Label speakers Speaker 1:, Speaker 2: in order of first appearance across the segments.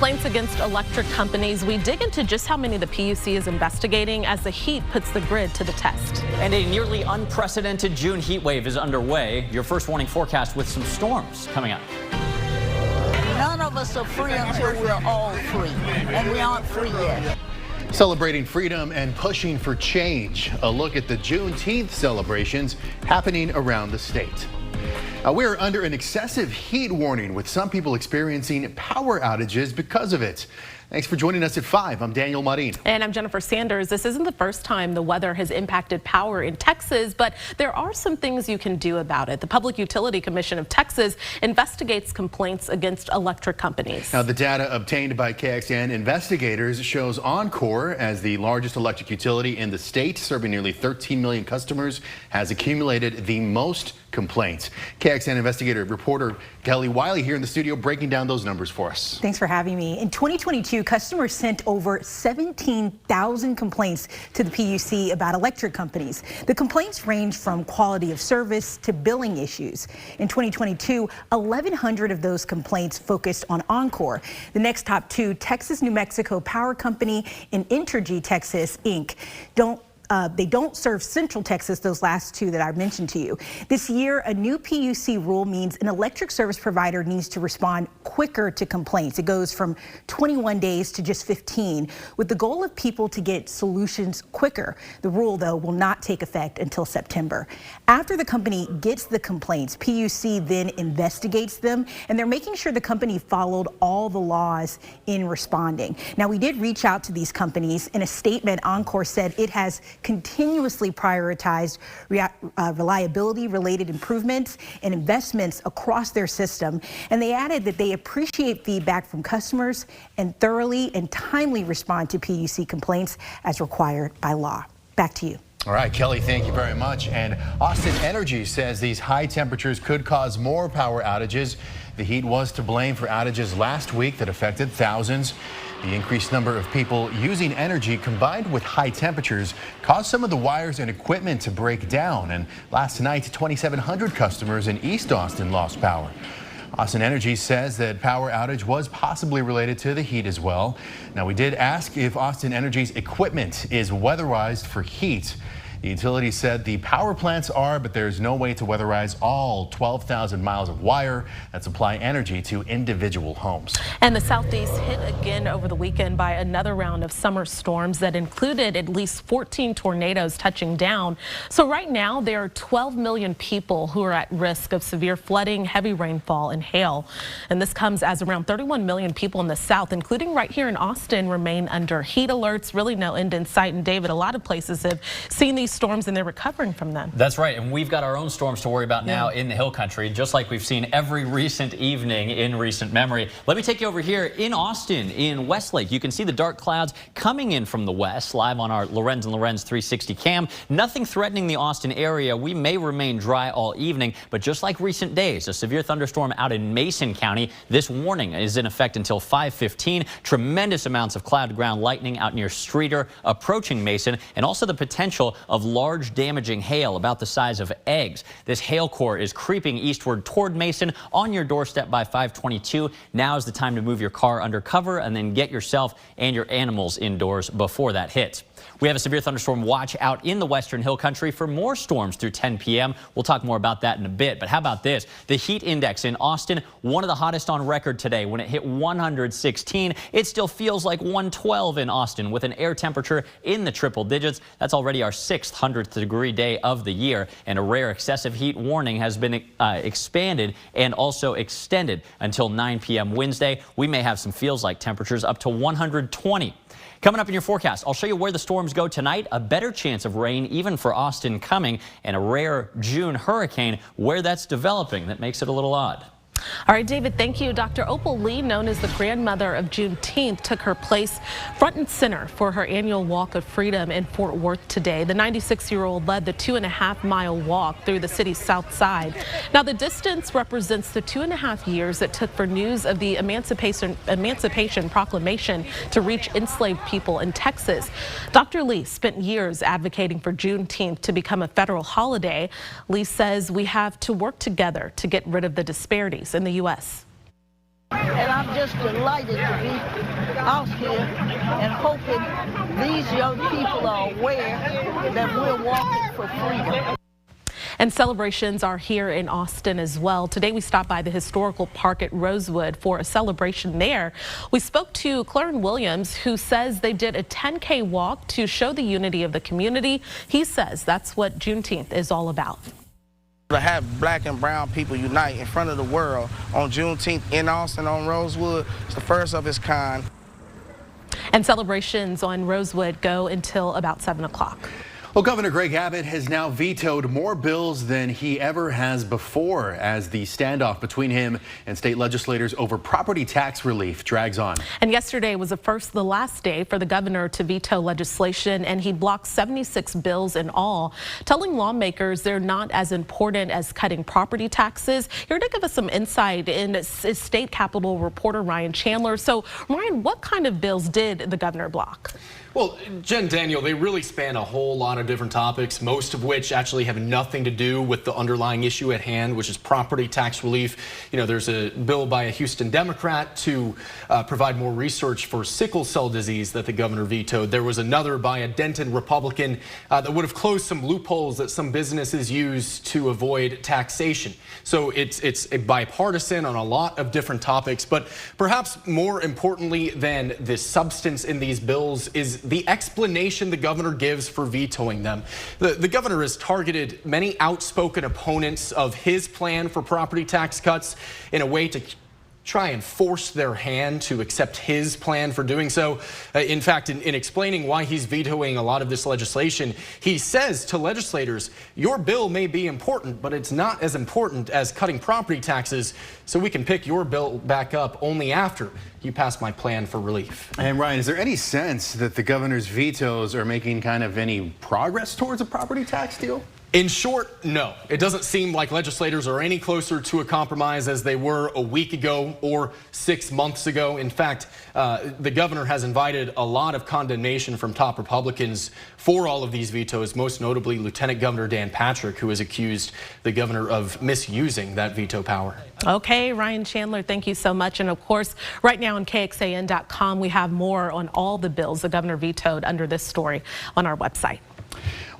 Speaker 1: Complaints against electric companies. We dig into just how many the PUC is investigating as the heat puts the grid to the test.
Speaker 2: And a nearly unprecedented June heat wave is underway. Your first warning forecast with some storms coming up.
Speaker 3: None of us are free until we're all free, and we aren't free yet.
Speaker 4: Celebrating freedom and pushing for change. A look at the Juneteenth celebrations happening around the state. We're under an excessive heat warning, with some people experiencing power outages because of it. Thanks for joining us at 5. I'm Daniel Marin.
Speaker 1: And I'm Jennifer Sanders. This isn't the first time the weather has impacted power in Texas, but there are some things you can do about it. The Public Utility Commission of Texas investigates complaints against electric companies.
Speaker 4: Now, the data obtained by KXAN investigators shows Oncor, as the largest electric utility in the state, serving nearly 13 million customers, has accumulated the most complaints. KXAN investigator reporter Kelly Wiley here in the studio breaking down those numbers for us.
Speaker 5: Thanks for having me. In 2022, customers sent over 17,000 complaints to the PUC about electric companies. The complaints range from quality of service to billing issues. In 2022, 1,100 of those complaints focused on Oncor. The next top two, Texas New Mexico Power Company and Entergy Texas Inc. They don't serve Central Texas, those last two that I mentioned to you. This year, a new PUC rule means an electric service provider needs to respond quicker to complaints. It goes from 21 days to just 15, with the goal of people to get solutions quicker. The rule, though, will not take effect until September. After the company gets the complaints, PUC then investigates them, and they're making sure the company followed all the laws in responding. Now, we did reach out to these companies. In a statement, Oncor said it has continuously prioritized reliability-related improvements and investments across their system. And they added that they appreciate feedback from customers and thoroughly and timely respond to PUC complaints as required by law. Back to you.
Speaker 4: All right, Kelly, thank you very much. And Austin Energy says these high temperatures could cause more power outages. The heat was to blame for outages last week that affected thousands. The increased number of people using energy combined with high temperatures caused some of the wires and equipment to break down. And last night, 2,700 customers in East Austin lost power. Austin Energy says that power outage was possibly related to the heat as well. Now, we did ask if Austin Energy's equipment is weatherized for heat. The utility said the power plants are, but there's no way to weatherize all 12,000 miles of wire that supply energy to individual homes.
Speaker 1: And the Southeast hit again over the weekend by another round of summer storms that included at least 14 tornadoes touching down. So right now there are 12 million people who are at risk of severe flooding, heavy rainfall, and hail. And this comes as around 31 million people in the South, including right here in Austin, remain under heat alerts. Really no end in sight. And David, a lot of places have seen these storms and they're recovering from them.
Speaker 2: That's right, and we've got our own storms to worry about now in the Hill Country, just like we've seen every recent evening in recent memory. Let me take you over here in Austin, in Westlake. You can see the dark clouds coming in from the west, live on our Lorenz and Lorenz 360 cam. Nothing threatening the Austin area. We may remain dry all evening, but just like recent days, a severe thunderstorm out in Mason County. This warning is in effect until 5:15. Tremendous amounts of cloud-to-ground lightning out near Streeter approaching Mason, and also the potential of large damaging hail about the size of eggs. This hail core is creeping eastward toward Mason on your doorstep by 5:22. Now is the time to move your car under cover and then get yourself and your animals indoors before that hits. We have a severe thunderstorm watch out in the Western Hill Country for more storms through 10 p.m. We'll talk more about that in a bit. But how about this? The heat index in Austin, one of the hottest on record today. When it hit 116, it still feels like 112 in Austin with an air temperature in the triple digits. That's already our 600th degree day of the year. And a rare excessive heat warning has been expanded and also extended until 9 p.m. Wednesday. We may have some feels like temperatures up to 120. Coming up in your forecast, I'll show you where the storms go tonight, a better chance of rain even for Austin coming, and a rare June hurricane where that's developing that makes it a little odd.
Speaker 1: All right, David, thank you. Dr. Opal Lee, known as the grandmother of Juneteenth, took her place front and center for her annual Walk of Freedom in Fort Worth today. The 96-year-old led the 2.5-mile walk through the city's south side. Now, the distance represents the 2.5 years it took for news of the Emancipation Proclamation to reach enslaved people in Texas. Dr. Lee spent years advocating for Juneteenth to become a federal holiday. Lee says we have to work together to get rid of the disparities in the U.S.
Speaker 3: And I'm just delighted to be out here and hoping these young people are aware that we're walking for freedom.
Speaker 1: And celebrations are here in Austin as well. Today we stopped by the historical park at Rosewood for a celebration there. We spoke to Clarence Williams, who says they did a 10K walk to show the unity of the community. He says that's what Juneteenth is all about.
Speaker 6: To have black and brown people unite in front of the world on Juneteenth in Austin on Rosewood, it's the first of its kind.
Speaker 1: And celebrations on Rosewood go until about 7 o'clock.
Speaker 4: Well, Governor Greg Abbott has now vetoed more bills than he ever has before as the standoff between him and state legislators over property tax relief drags on.
Speaker 1: And yesterday was the last day for the governor to veto legislation, and he blocked 76 bills in all, telling lawmakers they're not as important as cutting property taxes. Here to give us some insight is State Capitol reporter Ryan Chandler. So, Ryan, what kind of bills did the governor block?
Speaker 7: Well, Jen, Daniel, they really span a whole lot of different topics, most of which actually have nothing to do with the underlying issue at hand, which is property tax relief. You know, there's a bill by a Houston Democrat to provide more research for sickle cell disease that the governor vetoed. There was another by a Denton Republican that would have closed some loopholes that some businesses use to avoid taxation. So it's a bipartisan on a lot of different topics, but perhaps more importantly than the substance in these bills is the explanation the governor gives for vetoing them. The governor has targeted many outspoken opponents of his plan for property tax cuts in a way to try and force their hand to accept his plan for doing so. In fact, in explaining why he's vetoing a lot of this legislation, he says to legislators, your bill may be important, but it's not as important as cutting property taxes, so we can pick your bill back up only after you pass my plan for relief.
Speaker 4: And Ryan, is there any sense that the governor's vetoes are making kind of any progress towards a property tax deal?
Speaker 7: In short, no. It doesn't seem like legislators are any closer to a compromise as they were a week ago or 6 months ago. In fact, the governor has invited a lot of condemnation from top Republicans for all of these vetoes, most notably Lieutenant Governor Dan Patrick, who has accused the governor of misusing that veto power.
Speaker 1: Okay, Ryan Chandler, thank you so much. And of course, right now on KXAN.com, we have more on all the bills the governor vetoed under this story on our website.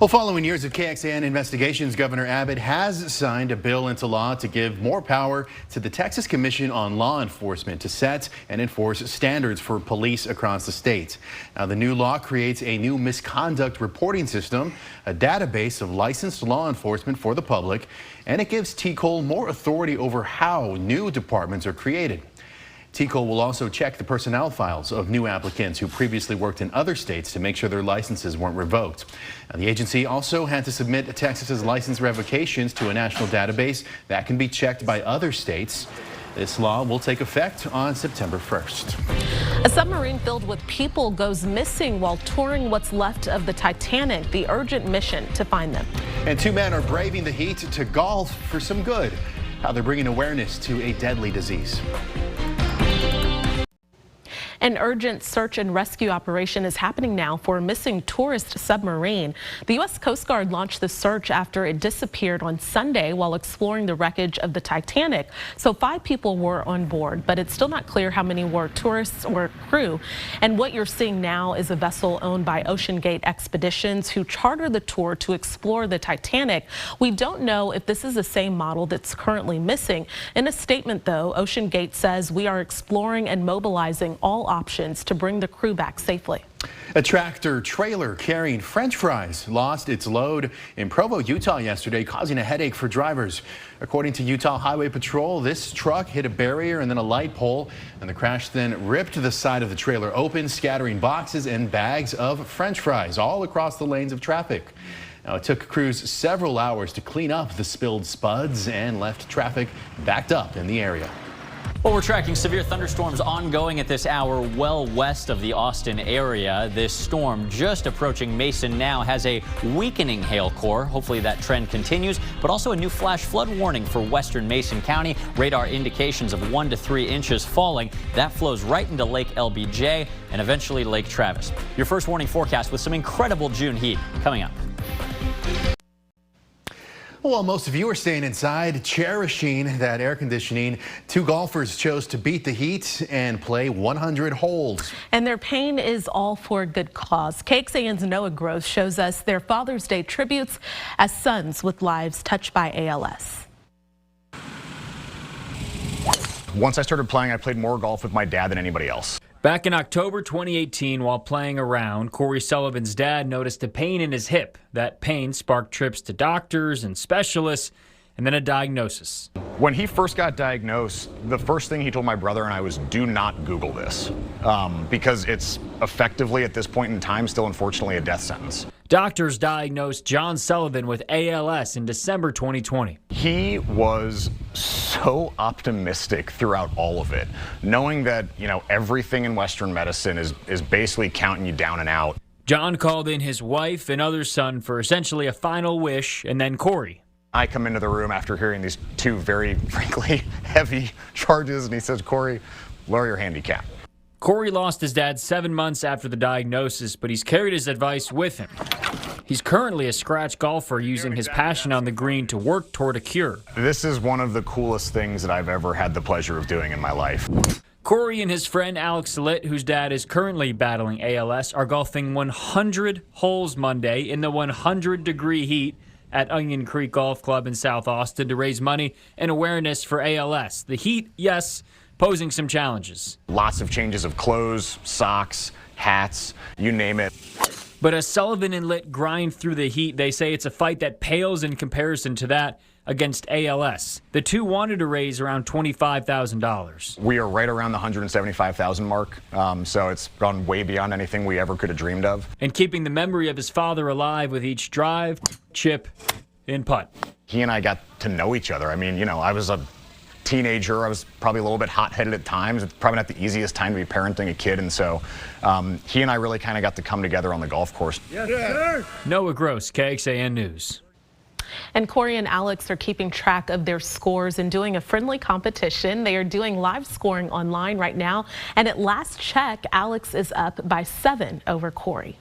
Speaker 4: Well, following years of KXAN investigations, Governor Abbott has signed a bill into law to give more power to the Texas Commission on Law Enforcement to set and enforce standards for police across the state. Now, the new law creates a new misconduct reporting system, a database of licensed law enforcement for the public, and it gives TCOL more authority over how new departments are created. TCOL will also check the personnel files of new applicants who previously worked in other states to make sure their licenses weren't revoked. Now, the agency also had to submit Texas's license revocations to a national database that can be checked by other states. This law will take effect on September 1st.
Speaker 1: A submarine filled with people goes missing while touring what's left of the Titanic, the urgent mission to find them.
Speaker 4: And 2 men are braving the heat to golf for some good. How they're bringing awareness to a deadly disease.
Speaker 1: An urgent search and rescue operation is happening now for a missing tourist submarine. The U.S. Coast Guard launched the search after it disappeared on Sunday while exploring the wreckage of the Titanic. So 5 people were on board, but it's still not clear how many were tourists or crew. And what you're seeing now is a vessel owned by Ocean Gate Expeditions who chartered the tour to explore the Titanic. We don't know if this is the same model that's currently missing. In a statement, though, Ocean Gate says we are exploring and mobilizing all options to bring the crew back safely.
Speaker 4: A tractor trailer carrying French fries lost its load in Provo, Utah yesterday, causing a headache for drivers. According to Utah Highway Patrol, this truck hit a barrier and then a light pole, and the crash then ripped the side of the trailer open, scattering boxes and bags of French fries all across the lanes of traffic. Now, it took crews several hours to clean up the spilled spuds and left traffic backed up in the area.
Speaker 2: Well, we're tracking severe thunderstorms ongoing at this hour well west of the Austin area. This storm just approaching Mason now has a weakening hail core. Hopefully that trend continues, but also a new flash flood warning for western Mason County. Radar indications of 1 to 3 inches falling. That flows right into Lake LBJ and eventually Lake Travis. Your first warning forecast with some incredible June heat coming up.
Speaker 4: Well, while most of you are staying inside, cherishing that air conditioning, 2 golfers chose to beat the heat and play 100 holes.
Speaker 1: And their pain is all for a good cause. KXAN's Noah Gross shows us their Father's Day tributes as sons with lives touched by ALS.
Speaker 8: Once I started playing, I played more golf with my dad than anybody else.
Speaker 9: Back in October 2018, while playing around, Corey Sullivan's dad noticed a pain in his hip. That pain sparked trips to doctors and specialists, and then a diagnosis.
Speaker 8: When he first got diagnosed, the first thing he told my brother and I was, do not Google this, because it's effectively, at this point in time, still unfortunately a death sentence.
Speaker 9: Doctors diagnosed John Sullivan with ALS in December 2020.
Speaker 8: He was so optimistic throughout all of it, knowing that, everything in Western medicine is basically counting you down and out.
Speaker 9: John called in his wife and other son for essentially a final wish, and then Corey.
Speaker 8: I come into the room after hearing these 2 very, frankly, heavy charges, and he says, Corey, lower your handicap.
Speaker 9: Corey lost his dad 7 months after the diagnosis, but he's carried his advice with him. He's currently a scratch golfer using his passion on the green to work toward a cure.
Speaker 8: This is one of the coolest things that I've ever had the pleasure of doing in my life.
Speaker 9: Corey and his friend Alex Litt, whose dad is currently battling ALS, are golfing 100 holes Monday in the 100-degree heat at Onion Creek Golf Club in South Austin to raise money and awareness for ALS. The heat, yes, posing some challenges.
Speaker 8: Lots of changes of clothes, socks, hats, you name it.
Speaker 9: But as Sullivan and Litt grind through the heat, they say it's a fight that pales in comparison to that against ALS. The 2 wanted to raise around $25,000.
Speaker 8: We are right around the $175,000 mark, so it's gone way beyond anything we ever could have dreamed of.
Speaker 9: And keeping the memory of his father alive with each drive, chip, and putt.
Speaker 8: He and I got to know each other. I mean, I was a teenager. I was probably a little bit hot-headed at times. It's probably not the easiest time to be parenting a kid, and so he and I really kind of got to come together on the golf course.
Speaker 9: Yes, sir. Noah Gross, KXAN News.
Speaker 1: And Corey and Alex are keeping track of their scores and doing a friendly competition. They are doing live scoring online right now. And at last check, Alex is up by 7 over Corey.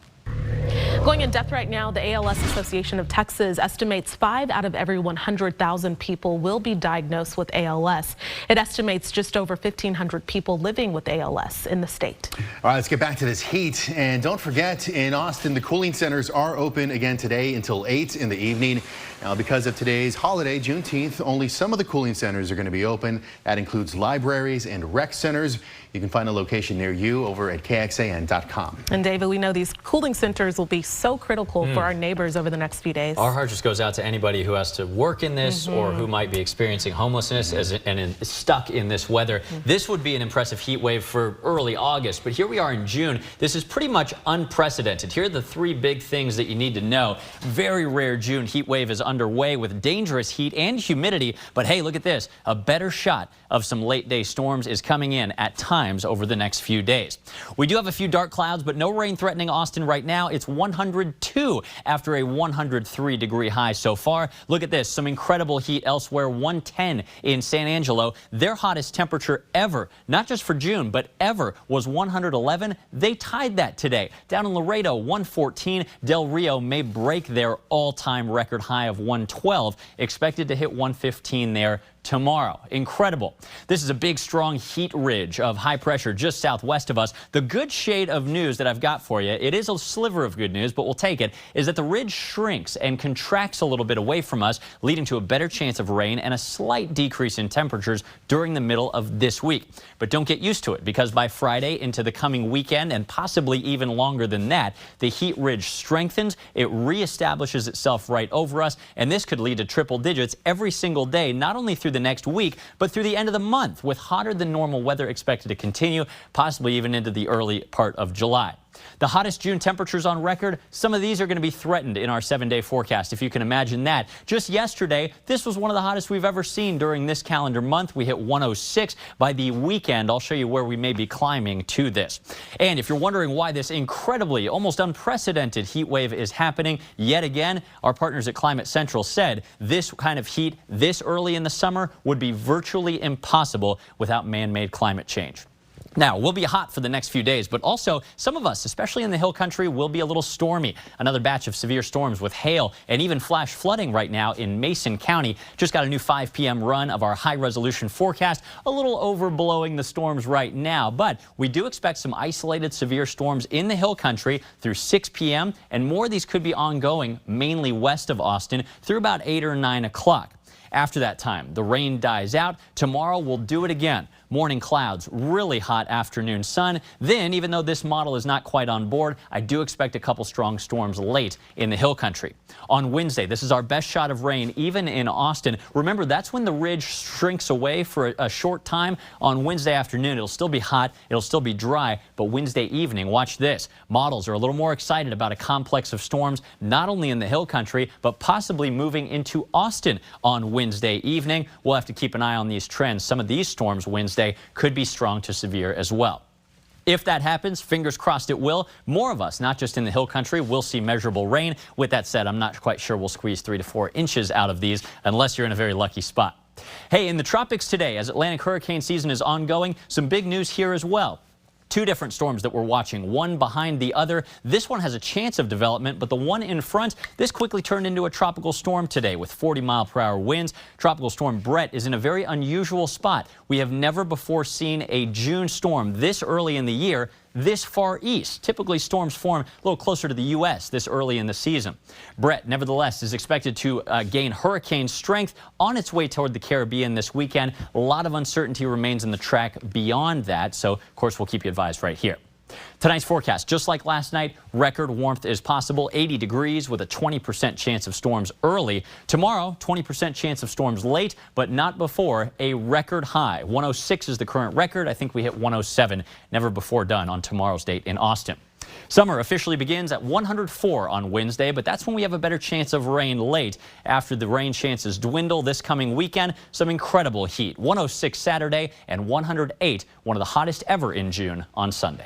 Speaker 1: Going in depth right now, the ALS Association of Texas estimates 5 out of every 100,000 people will be diagnosed with ALS. It estimates just over 1,500 people living with ALS in the state.
Speaker 4: All right, let's get back to this heat. And don't forget, in Austin, the cooling centers are open again today until 8 in the evening. Now, because of today's holiday, Juneteenth, only some of the cooling centers are going to be open. That includes libraries and rec centers. You can find a location near you over at KXAN.com.
Speaker 1: And David, we know these cooling centers will be so critical for our neighbors over the next few days.
Speaker 2: Our heart just goes out to anybody who has to work in this or who might be experiencing homelessness and stuck in this weather. This would be an impressive heat wave for early August, but here we are in June. This is pretty much unprecedented. Here are the 3 big things that you need to know. Very rare June heat wave is underway with dangerous heat and humidity, but hey, look at this. A better shot of some late day storms is coming in at times over the next few days. We do have a few dark clouds, but no rain threatening Austin right now. It's 102 after a 103-degree high so far. Look at this, some incredible heat elsewhere. 110 in San Angelo. Their hottest temperature ever, not just for June, but ever, was 111. They tied that today. Down in Laredo, 114. Del Rio may break their all-time record high of 112. Expected to hit 115 there tomorrow. Incredible. This is a big, strong heat ridge of high pressure just southwest of us. The good shade of news that I've got for you, it is a sliver of good news, but we'll take it, is that the ridge shrinks and contracts a little bit away from us, leading to a better chance of rain and a slight decrease in temperatures during the middle of this week. But don't get used to it, because by Friday into the coming weekend, and possibly even longer than that, the heat ridge strengthens, it reestablishes itself right over us, and this could lead to triple digits every single day, not only through the next week, but through the end of the month, with hotter than normal weather expected to continue, possibly even into the early part of July. The hottest June temperatures on record, some of these are going to be threatened in our 7-day forecast, if you can imagine that. Just yesterday, this was one of the hottest we've ever seen during this calendar month. We hit 106. By the weekend, I'll show you where we may be climbing to this. And if you're wondering why this incredibly, almost unprecedented heat wave is happening yet again, our partners at Climate Central said this kind of heat this early in the summer would be virtually impossible without man-made climate change. Now, we'll be hot for the next few days, but also some of us, especially in the hill country, will be a little stormy. Another batch of severe storms with hail and even flash flooding right now in Mason County. Just got a new 5 p.m. run of our high-resolution forecast, a little overblowing the storms right now. But we do expect some isolated severe storms in the hill country through 6 p.m. and more of these could be ongoing, mainly west of Austin, through about 8 or 9 o'clock. After that time, the rain dies out. Tomorrow, we'll do it again. Morning clouds, really hot afternoon sun. Then, even though this model is not quite on board, I do expect a couple strong storms late in the hill country. On Wednesday, this is our best shot of rain, even in Austin. Remember, that's when the ridge shrinks away for a short time. On Wednesday afternoon, it'll still be hot, it'll still be dry, but Wednesday evening, watch this. Models are a little more excited about a complex of storms, not only in the hill country, but possibly moving into Austin on Wednesday evening. We'll have to keep an eye on these trends. Some of these storms Wednesday could be strong to severe as well. If that happens, fingers crossed it will, more of us, not just in the hill country, will see measurable rain. With that said, I'm not quite sure we'll squeeze 3 to 4 inches out of these unless you're in a very lucky spot. Hey, in the tropics today, as Atlantic hurricane season is ongoing, some big news here as well. 2 different storms that we're watching, one behind the other. This one has a chance of development, but the one in front, this quickly turned into a tropical storm today with 40-mile-per-hour winds. Tropical storm Brett is in a very unusual spot. We have never before seen a June storm this early in the year, this far east. Typically, storms form a little closer to the U.S. this early in the season. Brett, nevertheless, is expected to gain hurricane strength on its way toward the Caribbean this weekend. A lot of uncertainty remains in the track beyond that, so, of course, we'll keep you advised right here. Tonight's forecast, just like last night, record warmth is possible, 80 degrees with a 20% chance of storms early. Tomorrow, 20% chance of storms late, but not before a record high. 106 is the current record. I think we hit 107, never before done on tomorrow's date in Austin. Summer officially begins at 104 on Wednesday, but that's when we have a better chance of rain late. After the rain chances dwindle this coming weekend, some incredible heat. 106 Saturday and 108, one of the hottest ever in June on Sunday.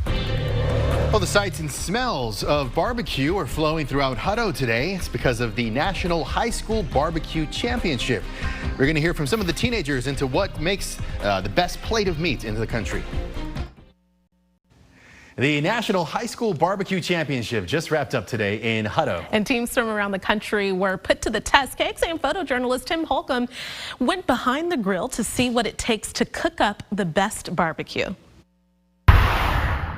Speaker 4: Well, the sights and smells of barbecue are flowing throughout Hutto today. It's because of the National High School Barbecue Championship. We're going to hear from some of the teenagers into what makes the best plate of meat in the country. The National High School Barbecue Championship just wrapped up today in Hutto.
Speaker 1: And teams from around the country were put to the test. KXAN photojournalist Tim Holcomb went behind the grill to see what it takes to cook up the best barbecue.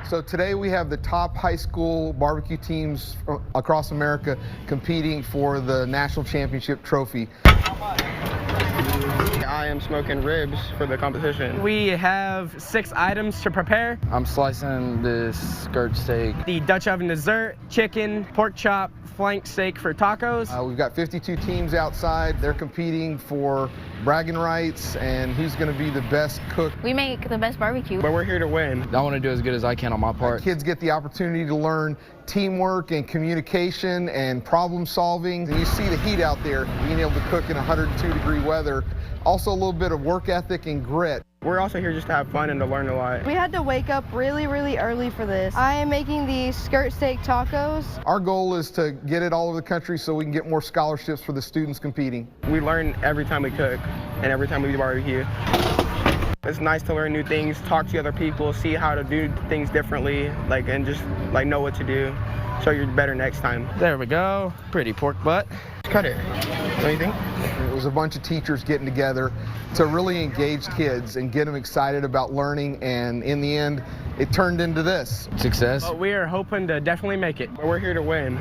Speaker 10: So today we have the top high school barbecue teams across America competing for the national championship trophy.
Speaker 6: I am smoking ribs for the competition.
Speaker 11: We have 6 items to prepare.
Speaker 12: I'm slicing this skirt steak.
Speaker 11: The Dutch oven dessert, chicken, pork chop, flank steak for tacos.
Speaker 10: We've got 52 teams outside. They're competing for bragging rights and who's going to be the best cook.
Speaker 13: We make the best barbecue.
Speaker 6: But we're here to win.
Speaker 12: I want to do as good as I can on my part.
Speaker 10: Kids get the opportunity to learn teamwork and communication and problem solving. And you see the heat out there, being able to cook in 102-degree weather. Also a little bit of work ethic and grit.
Speaker 6: We're also here just to have fun and to learn a lot.
Speaker 13: We had to wake up really early for this. I am making these skirt steak tacos.
Speaker 10: Our goal is to get it all over the country so we can get more scholarships for the students competing.
Speaker 6: We learn every time we cook and every time we do barbecue. It's nice to learn new things, talk to other people, see how to do things differently, and just know what to do, so you're better next time.
Speaker 11: There we go. Pretty pork butt.
Speaker 6: Cut it. Don't you think?
Speaker 10: It was a bunch of teachers getting together to really engage kids and get them excited about learning, and in the end, it turned into this.
Speaker 12: Success.
Speaker 11: But we are hoping to definitely make it.
Speaker 6: We're here to win.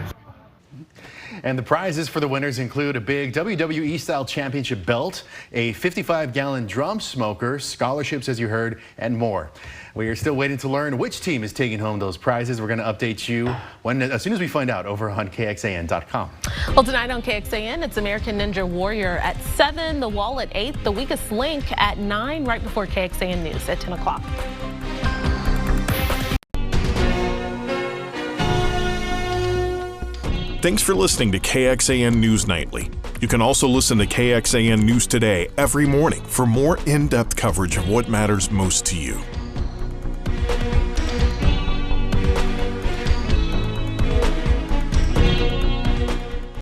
Speaker 4: And the prizes for the winners include a big WWE-style championship belt, a 55-gallon drum smoker, scholarships, as you heard, and more. We are still waiting to learn which team is taking home those prizes. We're going to update you as soon as we find out over on KXAN.com.
Speaker 1: Well, tonight on KXAN, it's American Ninja Warrior at 7, The Wall at 8, The Weakest Link at 9, right before KXAN News at 10 o'clock.
Speaker 14: Thanks for listening to KXAN News Nightly. You can also listen to KXAN News Today every morning for more in-depth coverage of what matters most to you.